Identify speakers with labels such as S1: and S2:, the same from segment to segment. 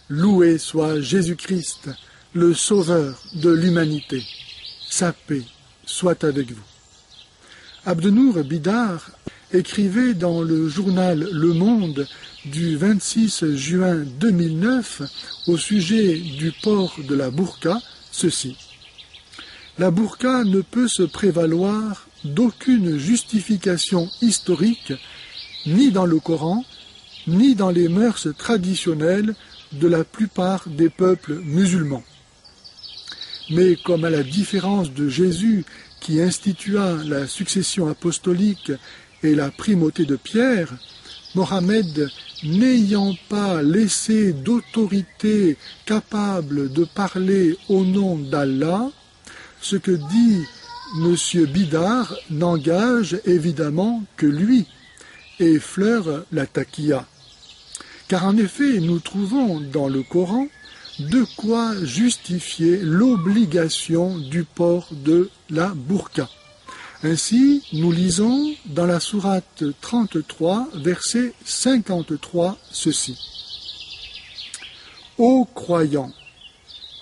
S1: Loué soit Jésus-Christ, le Sauveur de l'humanité. Sa paix soit avec vous. Abdenour Bidar écrivait dans le journal Le Monde du 26 juin 2009 au sujet du port de la burqa ceci. La burqa ne peut se prévaloir d'aucune justification historique, ni dans le Coran, ni dans les mœurs traditionnelles de la plupart des peuples musulmans. Mais comme à la différence de Jésus qui institua la succession apostolique et la primauté de Pierre, Mohammed, n'ayant pas laissé d'autorité capable de parler au nom d'Allah, ce que dit M. Bidar n'engage évidemment que lui et effleure la taqiyya. Car en effet, nous trouvons dans le Coran de quoi justifier l'obligation du port de la burqa. Ainsi, nous lisons dans la sourate 33, verset 53, ceci. Ô croyants,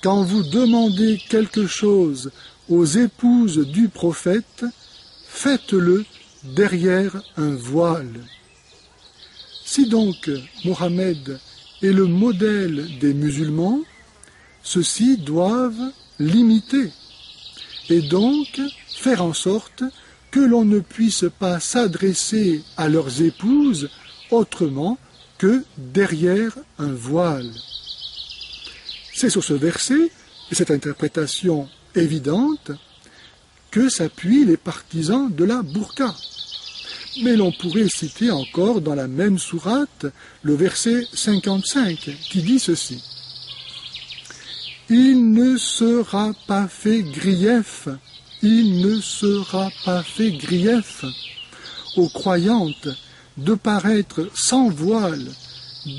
S1: quand vous demandez quelque chose aux épouses du prophète, faites-le derrière un voile. Si donc Mohammed est le modèle des musulmans, ceux-ci doivent l'imiter et donc faire en sorte que l'on ne puisse pas s'adresser à leurs épouses autrement que derrière un voile. C'est sur ce verset et cette interprétation évidente que s'appuient les partisans de la burqa. Mais l'on pourrait citer encore dans la même sourate le verset 55 qui dit ceci. Il ne sera pas fait grief, il ne sera pas fait grief aux croyantes de paraître sans voile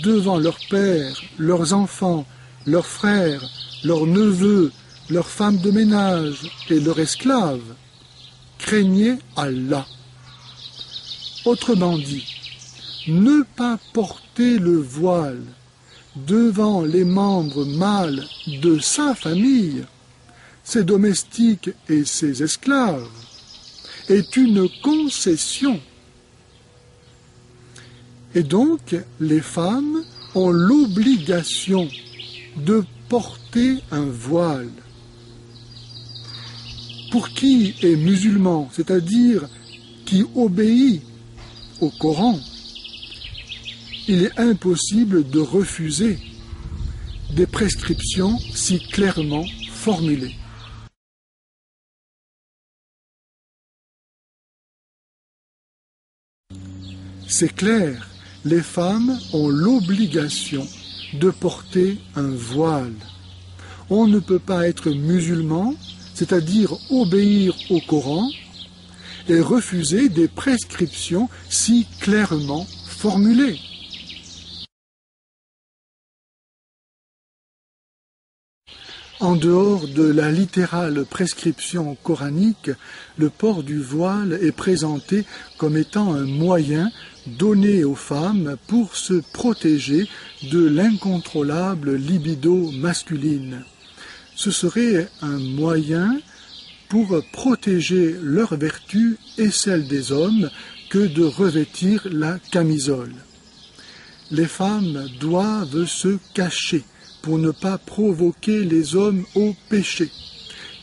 S1: devant leurs pères, leurs enfants, leurs frères, leurs neveux, leurs femmes de ménage et leurs esclaves. Craignez Allah. Autrement dit, ne pas porter le voile devant les membres mâles de sa famille, ses domestiques et ses esclaves, est une concession. Et donc, les femmes ont l'obligation de porter un voile. Pour qui est musulman, c'est-à-dire qui obéit au Coran, il est impossible de refuser des prescriptions si clairement formulées. C'est clair, les femmes ont l'obligation de porter un voile. On ne peut pas être musulman, c'est-à-dire obéir au Coran, et refuser des prescriptions si clairement formulées. En dehors de la littérale prescription coranique, le port du voile est présenté comme étant un moyen donné aux femmes pour se protéger de l'incontrôlable libido masculine. Ce serait un moyen pour protéger leur vertu et celle des hommes que de revêtir la camisole. Les femmes doivent se cacher pour ne pas provoquer les hommes au péché,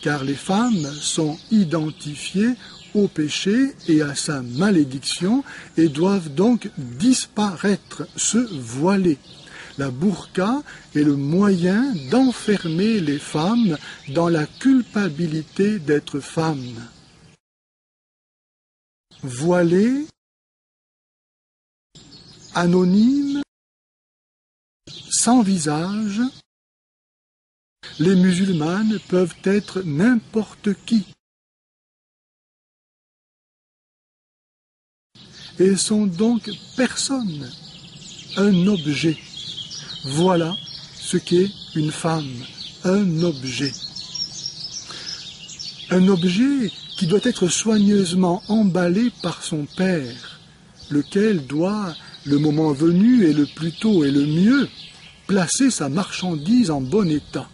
S1: car les femmes sont identifiées au péché et à sa malédiction et doivent donc disparaître, se voiler. La burqa est le moyen d'enfermer les femmes dans la culpabilité d'être femmes. Voilées, anonymes, sans visage, les musulmanes peuvent être n'importe qui et sont donc personne, un objet. Voilà ce qu'est une femme, un objet. Un objet qui doit être soigneusement emballé par son père, lequel doit, le moment venu et le plus tôt et le mieux, placer sa marchandise en bon état.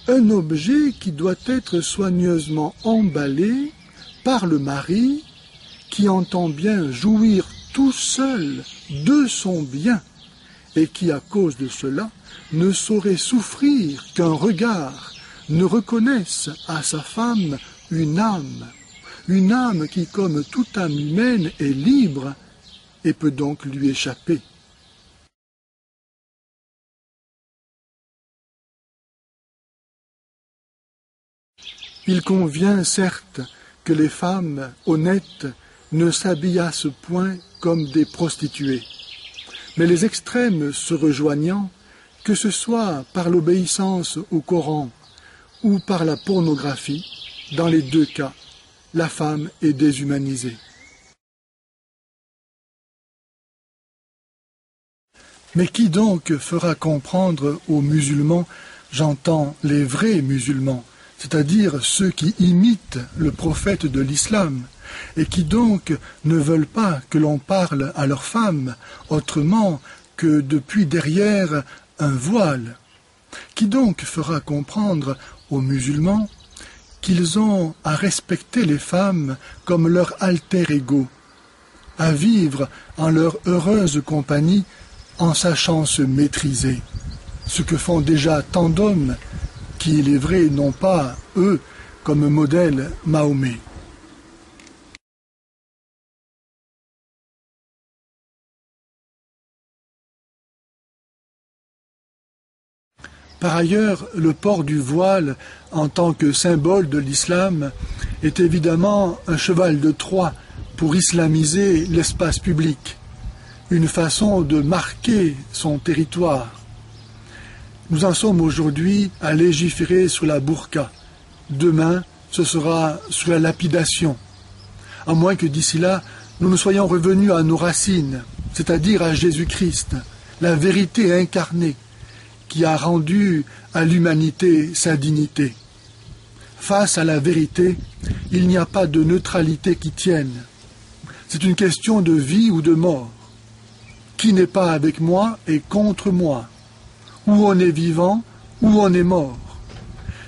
S1: Un objet qui doit être soigneusement emballé par le mari qui entend bien jouir tout seul de son bien et qui, à cause de cela, ne saurait souffrir qu'un regard ne reconnaisse à sa femme une âme qui, comme toute âme humaine, est libre et peut donc lui échapper. Il convient, certes, que les femmes honnêtes ne s'habillassent point comme des prostituées. Mais les extrêmes se rejoignant, que ce soit par l'obéissance au Coran ou par la pornographie, dans les deux cas, la femme est déshumanisée. Mais qui donc fera comprendre aux musulmans, j'entends les vrais musulmans, c'est-à-dire ceux qui imitent le prophète de l'islam, et qui donc ne veulent pas que l'on parle à leurs femmes autrement que depuis derrière un voile. Qui donc fera comprendre aux musulmans qu'ils ont à respecter les femmes comme leur alter ego, à vivre en leur heureuse compagnie en sachant se maîtriser, ce que font déjà tant d'hommes qui, il est vrai, n'ont pas, eux, comme modèle Mahomet. Par ailleurs, le port du voile en tant que symbole de l'islam est évidemment un cheval de Troie pour islamiser l'espace public, une façon de marquer son territoire. Nous en sommes aujourd'hui à légiférer sur la burqa. Demain, ce sera sur la lapidation. À moins que d'ici là, nous ne soyons revenus à nos racines, c'est-à-dire à Jésus-Christ, la vérité incarnée, qui a rendu à l'humanité sa dignité. Face à la vérité, il n'y a pas de neutralité qui tienne. C'est une question de vie ou de mort. Qui n'est pas avec moi est contre moi. Ou on est vivant, ou on est mort.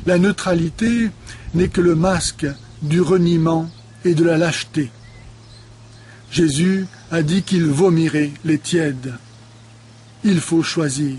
S1: La neutralité n'est que le masque du reniement et de la lâcheté. Jésus a dit qu'il vomirait les tièdes. Il faut choisir.